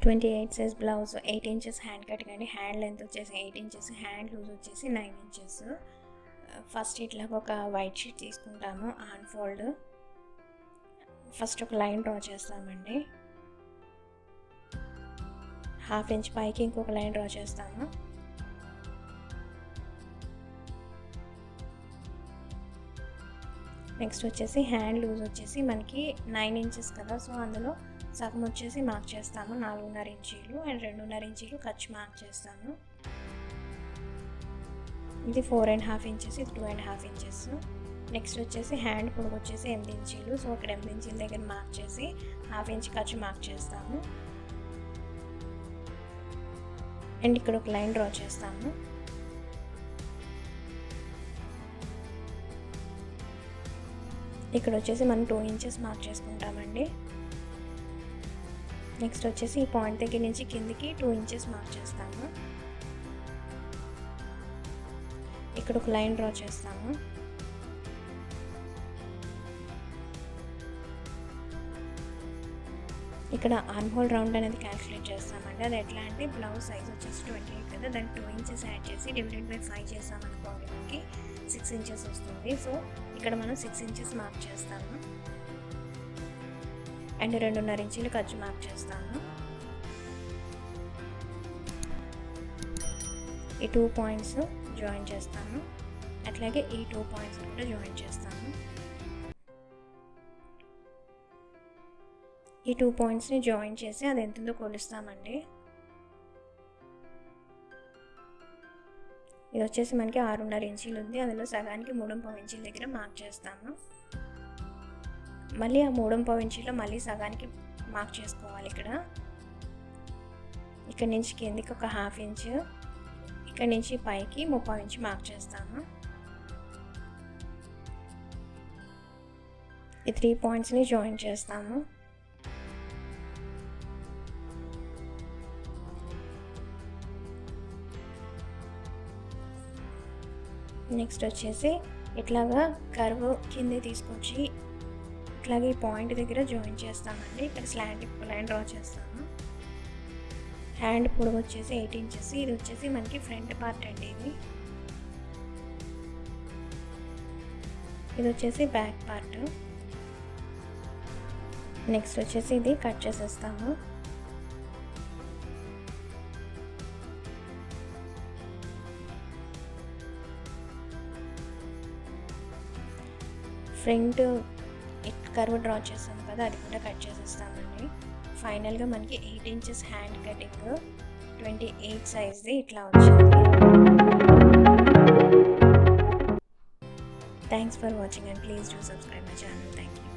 28 size blouse 8 inches hand cutting అండి. Hand length వచ్చేసి 8 inches, hand loose వచ్చేసి 9 inches. First ఇట్లా ఒక వైట్ షీట్ తీసుకుంటాము, ఆన్ ఫోల్డ్. ఫస్ట్ ఒక లైన్ డ్రా చేస్తామండి. 1/2 ఇంచ్ పైకి ఇంకొక లైన్ డ్రా చేస్తాము. నెక్స్ట్ వచ్చేసి హ్యాండ్ లూజ్ వచ్చేసి మనకి 9 ఇంచెస్ కదా, సో అందులో సగం వచ్చేసి మార్క్ చేస్తాము, 4.5 ఇంచీలు. అండ్ 2.5 ఇంచీలు ఖర్చు మార్క్ చేస్తాము. ఇది 4.5 ఇంచెస్, ఇది 2.5 ఇంచెస్. నెక్స్ట్ వచ్చేసి హ్యాండ్ పొడవు వచ్చేసి 8 ఇంచీలు, సో ఇక్కడ 8 ఇంచీల దగ్గర మార్క్ చేసి 1/2 ఇంచ్ ఖర్చు మార్క్ చేస్తాము. అండ్ ఇక్కడ ఒక లైన్ డ్రా చేస్తాము. ఇక్కడ వచ్చేసి మనం 2 ఇంచెస్ మార్క్ చేసుకుంటామండి. నెక్స్ట్ వచ్చేసి ఈ పాయింట్ దగ్గర నుంచి కిందికి 2 ఇంచెస్ మార్క్ చేస్తాము. ఇక్కడ ఒక లైన్ డ్రా చేస్తాము. ఇక్కడ ఆర్మ్ హోల్ రౌండ్ అనేది క్యాల్కులేట్ చేస్తామండి. అది ఎట్లా అంటే బ్లౌజ్ సైజ్ వచ్చేసి 28 కదా, దానికి 2 ఇంచెస్ యాడ్ చేసి డివైడెడ్ బై 5 చేసామనుకోండి, మనకి 6 ఇంచెస్ వస్తుంది. సో ఇక్కడ మనం 6 ఇంచెస్ మార్క్ చేస్తాము. అండ్ 2.5 ఇంచీలు ఖర్చు మార్క్ చేస్తాము. ఈ 2 పాయింట్స్ జాయిన్ చేస్తాము. అట్లాగే ఈ 2 పాయింట్స్ కూడా జాయిన్ చేస్తాము. ఈ 2 పాయింట్స్ని జాయిన్ చేసి అది ఎంతుందో కొలుస్తామండి. ఇది వచ్చేసి మనకి 6.5 ఇంచీలు ఉంది, అందులో సగానికి 3.5 ఇంచీల దగ్గర మార్క్ చేస్తాము. మళ్ళీ ఆ 3.5 ఇంచీలో మళ్ళీ సగానికి మార్క్ చేసుకోవాలి. ఇక్కడ నుంచి కిందికి ఒక 1/2 ఇంచ్, ఇక్కడ నుంచి పైకి 3.5 ఇంచ్ మార్క్ చేస్తాము. ఈ 3 పాయింట్స్ని జాయిన్ చేస్తాము. నెక్స్ట్ వచ్చేసి ఇట్లాగా కర్వ్ కింద తీసుకొచ్చి ఇట్లాగే ఈ పాయింట్ దగ్గర జాయిన్ చేస్తామండి. ఇక్కడ స్లాంట్ లైన్ డ్రా చేస్తాము. హ్యాండ్ పొడవు వచ్చేసి 8 ఇంచెస్. ఇది వచ్చేసి మనకి ఫ్రంట్ పార్ట్ అండి. ఇది వచ్చేసి బ్యాక్ పార్ట్. నెక్స్ట్ వచ్చేసి ఇది కట్ చేసేస్తాము. ఫ్రంట్ కర్వ్ డ్రా చేస్తాం కదా, అది కూడా కట్ చేసేస్తామండి. ఫైనల్గా మనకి 8 ఇంచెస్ హ్యాండ్ కటింగ్ 28 సైజ్ది ఇట్లా వచ్చింది. Thanks for watching and please do subscribe my channel. Thank you.